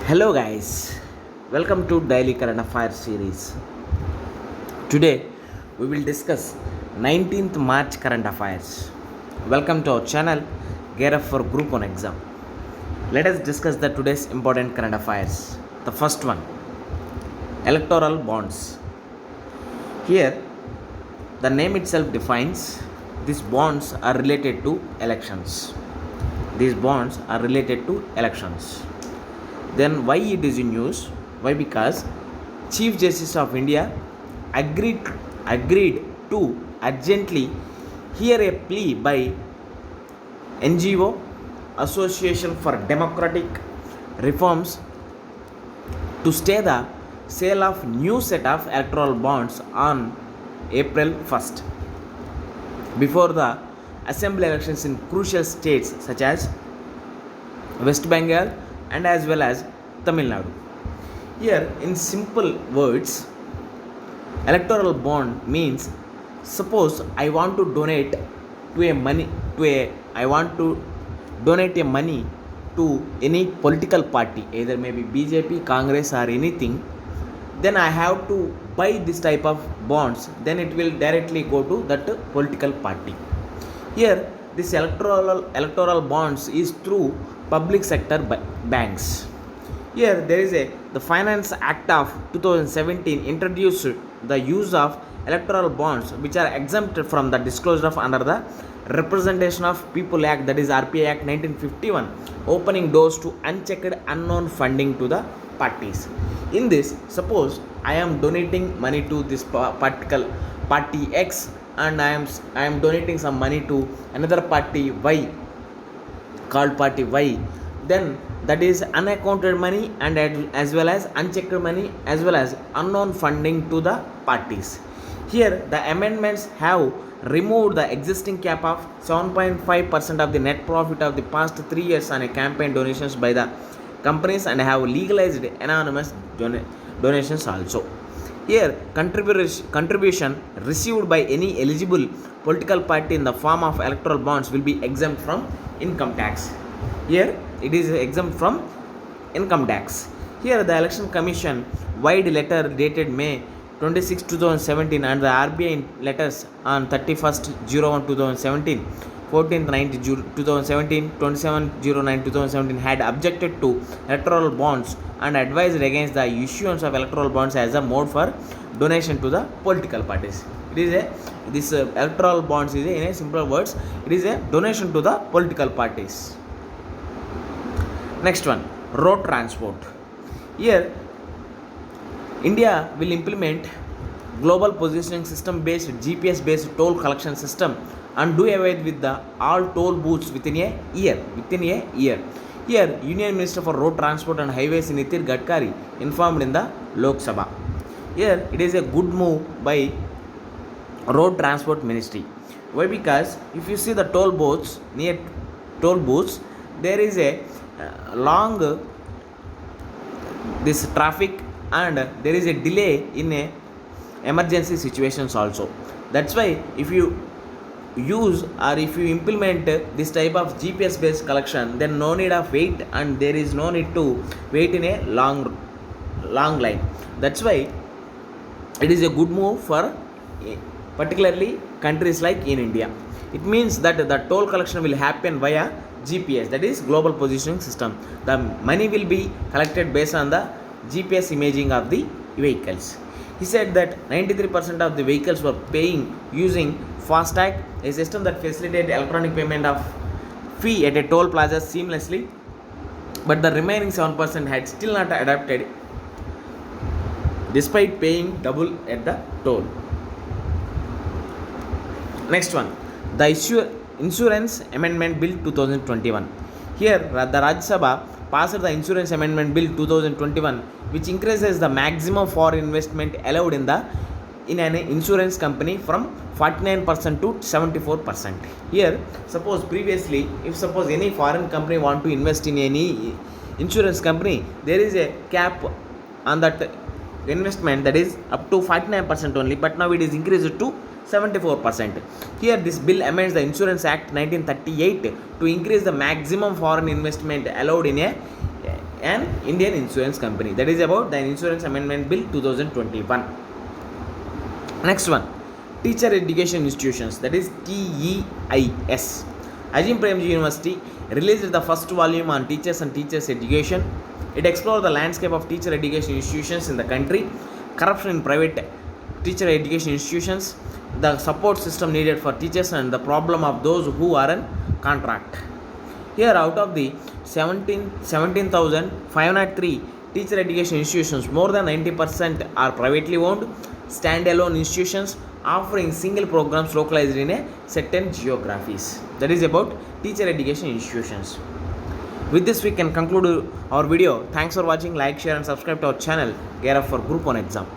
Hello guys, welcome to Daily Current Affairs series. Today we will discuss 19th March current affairs. Welcome to our channel, Gear Up for Group 1 exam. Let us discuss the today's important current affairs. The first one, electoral bonds. Here the name itself defines these bonds are related to elections. These bonds are related to elections. Then why it is in news? Why? Because Chief Justice of India agreed to urgently hear a plea by NGO Association for Democratic Reforms to stay the sale of new set of electoral bonds on April 1st before the assembly elections in crucial states such as West Bengal and as well as Tamil Nadu. Here, in simple words, electoral bond means suppose I want to donate to a money to a I want to donate a money to any political party, either maybe BJP, Congress, or anything. Then I have to buy this type of bonds. Then it will directly go to that political party. Here, this electoral bonds is through public sector banks. Here there is the Finance Act of 2017 introduced the use of electoral bonds which are exempted from the disclosure of under the Representation of People Act, that is RPA Act 1951, opening doors to unchecked unknown funding to the parties. In this, suppose I am donating money to this particular party X and I am donating some money to another party Y called party Y, then that is unaccounted money and as well as unchecked money as well as unknown funding to the parties. Here the amendments have removed the existing cap of 7.5% of the net profit of the past 3 years on a campaign donations by the companies and have legalized anonymous donations also. Here, contribution received by any eligible political party in the form of electoral bonds will be exempt from income tax. Here, it is exempt from income tax. Here, the Election Commission wide letter dated May 26, 2017 and the RBI letters on 31st 01 2017, 14th 9 2017, 27 09 2017 had objected to electoral bonds and advised against the issuance of electoral bonds as a mode for donation to the political parties. It is this electoral bonds is in a simple words, it is a donation to the political parties. Next one, road transport. Here India will implement global positioning system based GPS based toll collection system and do away with the all toll booths within a year. Here, Union Minister for Road Transport and Highways Nitin Gadkari informed in the Lok Sabha. Here, it is a good move by Road Transport Ministry. Why? Because if you see the toll booths, near toll booths, there is a long this traffic and there is a delay in a emergency situations also. That's why if you use or if you implement this type of GPS based collection, then no need of wait and there is no need to wait in a long line. That's why it is a good move for particularly countries like in India. It means that the toll collection will happen via GPS, that is global positioning system. The money will be collected based on the GPS imaging of the vehicles. He said that 93% of the vehicles were paying using FASTag, a system that facilitates electronic payment of fee at a toll plaza seamlessly, but the remaining 7% had still not adapted despite paying double at the toll. Next one, the Insurance Amendment Bill 2021. Here the Rajya Sabha passed the Insurance Amendment Bill 2021, which increases the maximum foreign investment allowed in an insurance company from 49% to 74%. Here, suppose previously, if suppose any foreign company want to invest in any insurance company, there is a cap on that investment that is up to 49% only, but now it is increased to 74%. Here this bill amends the Insurance Act 1938 to increase the maximum foreign investment allowed in an Indian insurance company. That is about the Insurance Amendment Bill 2021. Next one, teacher education institutions, that is TEIS. Ajim Premji University released the first volume on teachers and teachers education. It explored the landscape of teacher education institutions in the country, corruption in private teacher education institutions, the support system needed for teachers, and the problem of those who are on contract. Here, out of the 17,503 teacher education institutions, more than 90% are privately owned, standalone institutions offering single programs localized in a certain geographies. That is about teacher education institutions. With this, we can conclude our video. Thanks for watching. Like, share and subscribe to our channel. Gear up for Group 1 exam.